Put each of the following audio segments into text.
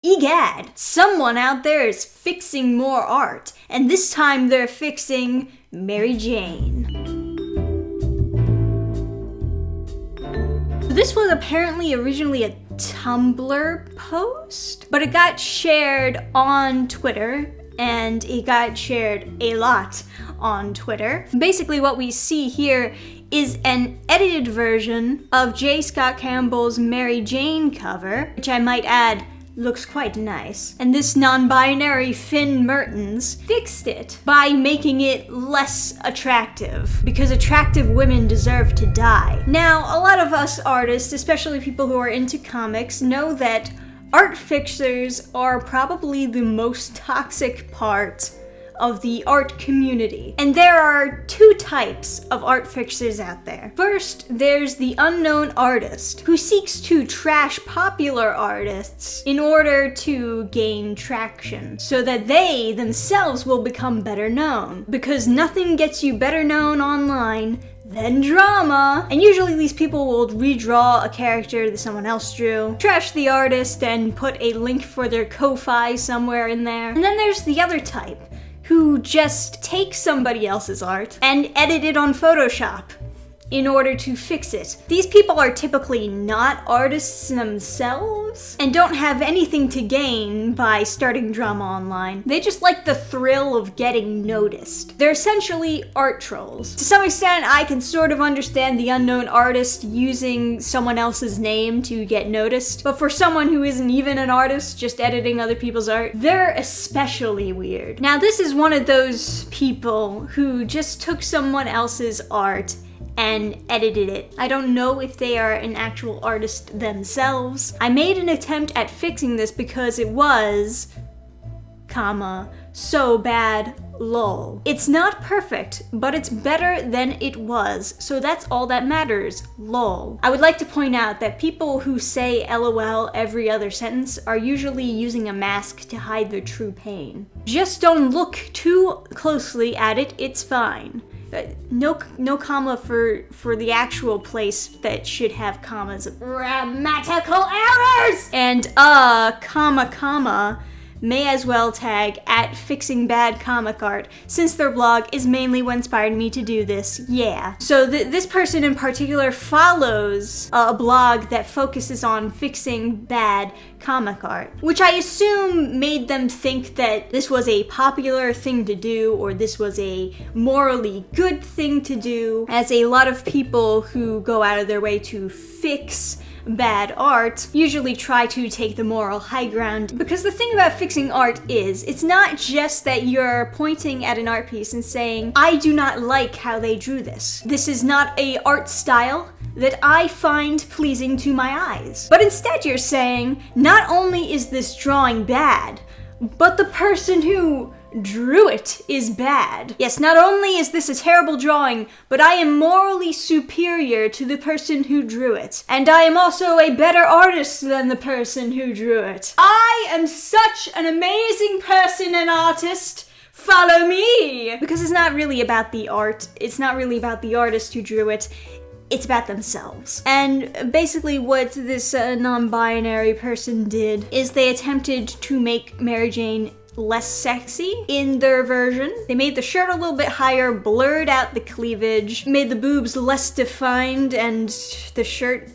Egad, someone out there is fixing more art, and this time they're fixing Mary Jane. This was apparently originally a Tumblr post, but it got shared on Twitter, and it got shared a lot on Twitter. Basically what we see here is an edited version of J. Scott Campbell's Mary Jane cover, which I might add looks quite nice. And this non-binary Finn Mertens fixed it by making it less attractive, because attractive women deserve to die. Now, a lot of us artists, especially people who are into comics, know that art fixers are probably the most toxic part of the art community. And there are two types of art fixers out there. First, there's the unknown artist who seeks to trash popular artists in order to gain traction, so that they themselves will become better known. Because nothing gets you better known online than drama. And usually these people will redraw a character that someone else drew, trash the artist, and put a link for their Ko-Fi somewhere in there. And then there's the other type, who just take somebody else's art and edit it on Photoshop in order to fix it. These people are typically not artists themselves and don't have anything to gain by starting drama online. They just like the thrill of getting noticed. They're essentially art trolls. To some extent, I can sort of understand the unknown artist using someone else's name to get noticed, but for someone who isn't even an artist, just editing other people's art, they're especially weird. Now, this is one of those people who just took someone else's art and edited it. I don't know if they are an actual artist themselves. I made an attempt at fixing this because it was, so bad, lol. It's not perfect, but it's better than it was, so that's all that matters, lol. I would like to point out that people who say LOL every other sentence are usually using a mask to hide their true pain. Just don't look too closely at it, it's fine. No comma for the actual place that should have commas. Grammatical errors! And comma, may as well tag at fixing bad comic art, since their blog is mainly what inspired me to do this, yeah. So this person in particular follows a blog that focuses on fixing bad comic art, which I assume made them think that this was a popular thing to do, or this was a morally good thing to do, as a lot of people who go out of their way to fix bad art usually try to take the moral high ground. Because the thing about fixing art is, it's not just that you're pointing at an art piece and saying, I do not like how they drew this. This is not a art style that I find pleasing to my eyes. But instead you're saying, not only is this drawing bad, but the person who drew it is bad. Yes, not only is this a terrible drawing, but I am morally superior to the person who drew it. And I am also a better artist than the person who drew it. I am such an amazing person and artist. Follow me! Because it's not really about the art. It's not really about the artist who drew it. It's about themselves. And basically what this non-binary person did is they attempted to make Mary Jane less sexy in their version. They made the shirt a little bit higher, blurred out the cleavage, made the boobs less defined, and the shirt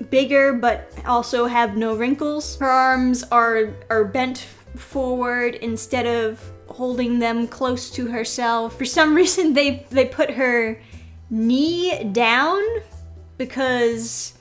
bigger but also have no wrinkles. Her arms are bent forward instead of holding them close to herself. For some reason they put her knee down, because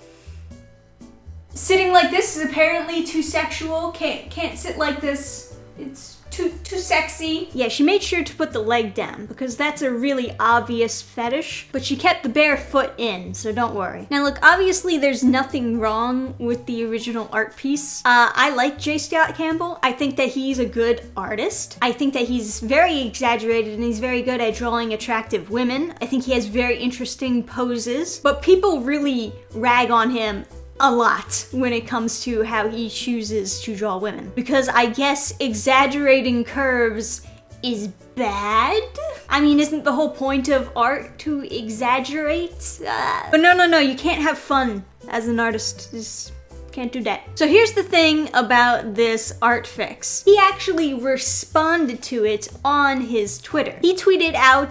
sitting like this is apparently too sexual. Can't sit like this. It's too sexy. Yeah, she made sure to put the leg down because that's a really obvious fetish, but she kept the bare foot in, so don't worry. Now look, obviously there's nothing wrong with the original art piece. I like J. Scott Campbell. I think that he's a good artist. I think that he's very exaggerated and he's very good at drawing attractive women. I think he has very interesting poses, but people really rag on him a lot when it comes to how he chooses to draw women. Because I guess exaggerating curves is bad? I mean, isn't the whole point of art to exaggerate? But no, you can't have fun as an artist. Just Can't do that. So here's the thing about this art fix. He actually responded to it on his Twitter. He tweeted out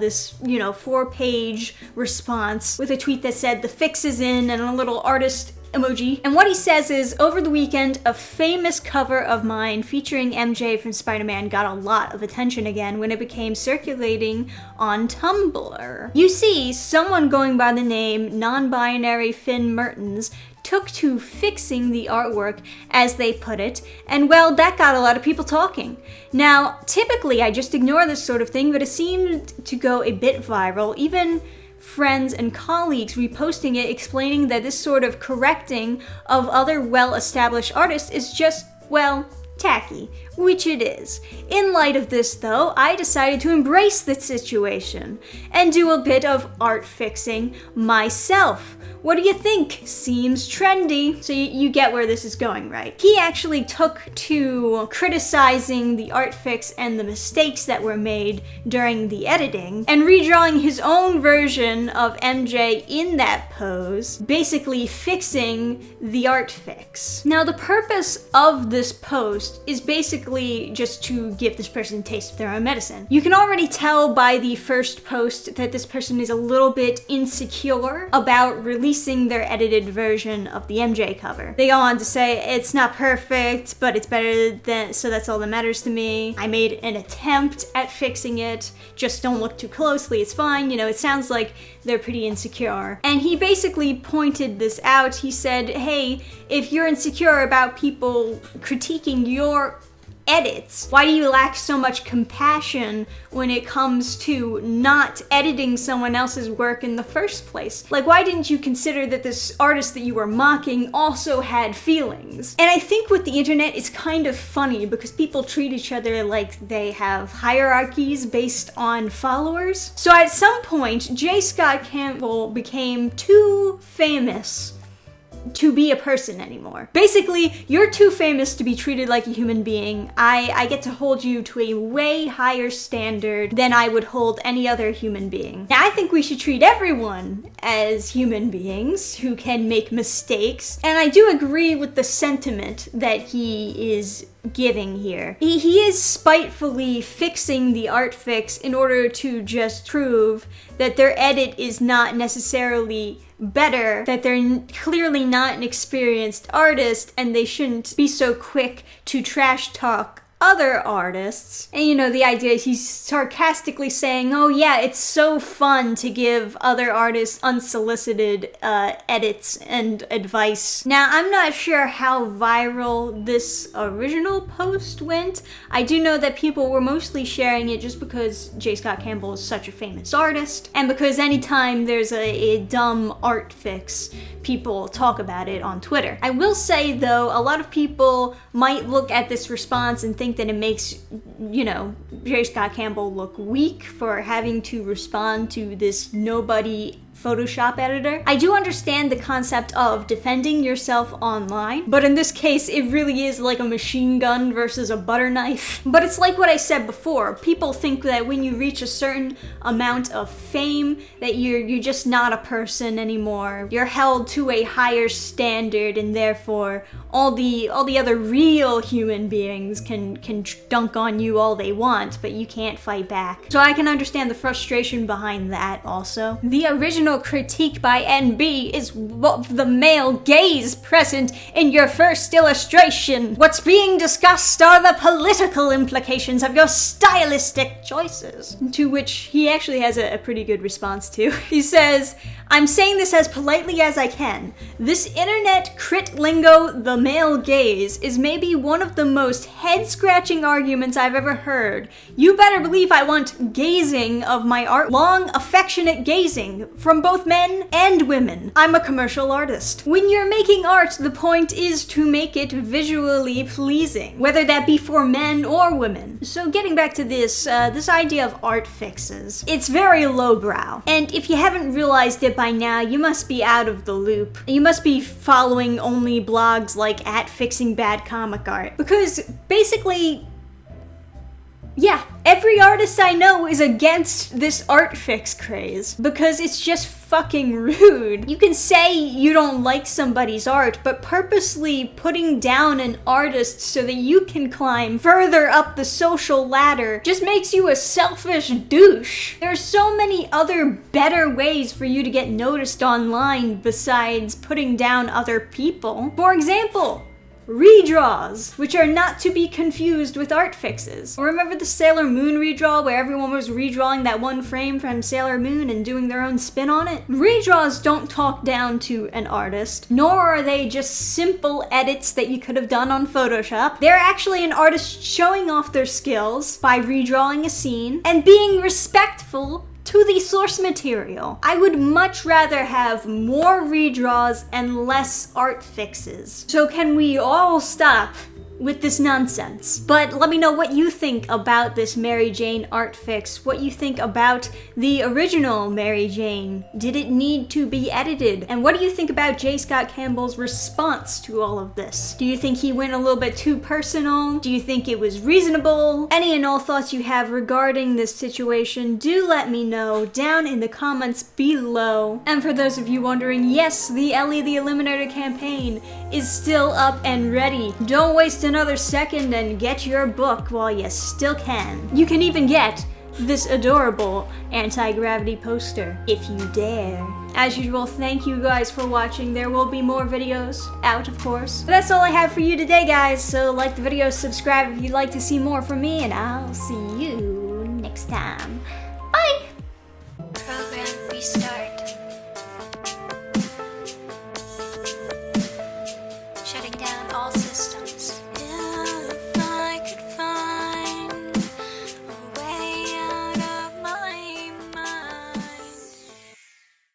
this, 4-page response with a tweet that said, "The fix is in," and a little artist emoji. And what he says is, "Over the weekend, a famous cover of mine featuring MJ from Spider-Man got a lot of attention again when it became circulating on Tumblr. You see, someone going by the name non-binary Finn Mertens took to fixing the artwork, as they put it, and well, that got a lot of people talking. Now, typically I just ignore this sort of thing, but it seemed to go a bit viral, even friends and colleagues reposting it, explaining that this sort of correcting of other well-established artists is just, well, tacky, which it is. In light of this, though, I decided to embrace the situation and do a bit of art fixing myself. What do you think? Seems trendy." So you get where this is going, right? He actually took to criticizing the art fix and the mistakes that were made during the editing and redrawing his own version of MJ in that pose, basically fixing the art fix. Now, the purpose of this post is basically just to give this person a taste of their own medicine. You can already tell by the first post that this person is a little bit insecure about releasing their edited version of the MJ cover. They go on to say, "It's not perfect, but it's better than, so that's all that matters to me. I made an attempt at fixing it. Just don't look too closely, it's fine." It sounds like they're pretty insecure. And he basically pointed this out. He said, "Hey, if you're insecure about people critiquing your edits, why do you lack so much compassion when it comes to not editing someone else's work in the first place? Like, why didn't you consider that this artist that you were mocking also had feelings?" And I think with the internet, it's kind of funny because people treat each other like they have hierarchies based on followers. So at some point, J. Scott Campbell became too famous to be a person anymore. Basically, you're too famous to be treated like a human being. I get to hold you to a way higher standard than I would hold any other human being. Now, I think we should treat everyone as human beings who can make mistakes, and I do agree with the sentiment that he is giving here. He is spitefully fixing the art fix in order to just prove that their edit is not necessarily better, that they're clearly not an experienced artist, and they shouldn't be so quick to trash talk other artists. And the idea is he's sarcastically saying, "Oh yeah, it's so fun to give other artists unsolicited edits and advice." Now, I'm not sure how viral this original post went. I do know that people were mostly sharing it just because J. Scott Campbell is such a famous artist, and because anytime there's a dumb art fix, people talk about it on Twitter. I will say, though, a lot of people might look at this response and think that it makes, J. Scott Campbell look weak for having to respond to this nobody Photoshop editor. I do understand the concept of defending yourself online, but in this case, it really is like a machine gun versus a butter knife. But it's like what I said before. People think that when you reach a certain amount of fame, that you're just not a person anymore. You're held to a higher standard, and therefore all the other real human beings can dunk on you all they want, but you can't fight back. So I can understand the frustration behind that also. The original critique by NB is the male gaze present in your first illustration. What's being discussed are the political implications of your stylistic choices. To which he actually has a pretty good response to. He says, "I'm saying this as politely as I can. This internet crit lingo, the male gaze, is maybe one of the most head-scratching arguments I've ever heard. You better believe I want gazing of my art, long, affectionate gazing from both men and women. I'm a commercial artist. When you're making art, the point is to make it visually pleasing, whether that be for men or women." So getting back to this idea of art fixes, it's very lowbrow. And if you haven't realized it by now, you must be out of the loop. You must be following only blogs like @FixingBadComicArt. Because basically, Yeah, every artist I know is against this art fix craze because it's just fucking rude. You can say you don't like somebody's art, but purposely putting down an artist so that you can climb further up the social ladder just makes you a selfish douche. There are so many other better ways for you to get noticed online besides putting down other people. For example, redraws, which are not to be confused with art fixes. Remember the Sailor Moon redraw where everyone was redrawing that one frame from Sailor Moon and doing their own spin on it? Redraws don't talk down to an artist, nor are they just simple edits that you could have done on Photoshop. They're actually an artist showing off their skills by redrawing a scene and being respectful to the source material. I would much rather have more redraws and less art fixes. So can we all stop with this nonsense? But let me know what you think about this Mary Jane art fix, what you think about the original Mary Jane. Did it need to be edited? And what do you think about J. Scott Campbell's response to all of this? Do you think he went a little bit too personal? Do you think it was reasonable? Any and all thoughts you have regarding this situation, do let me know down in the comments below. And for those of you wondering, yes, the Ellie the Eliminator campaign is still up and ready. Don't waste another second and get your book while you still can. You can even get this adorable anti-gravity poster if you dare. As usual, thank you guys for watching. There will be more videos out, of course. But that's all I have for you today, guys. So like the video, subscribe if you'd like to see more from me, and I'll see you next time.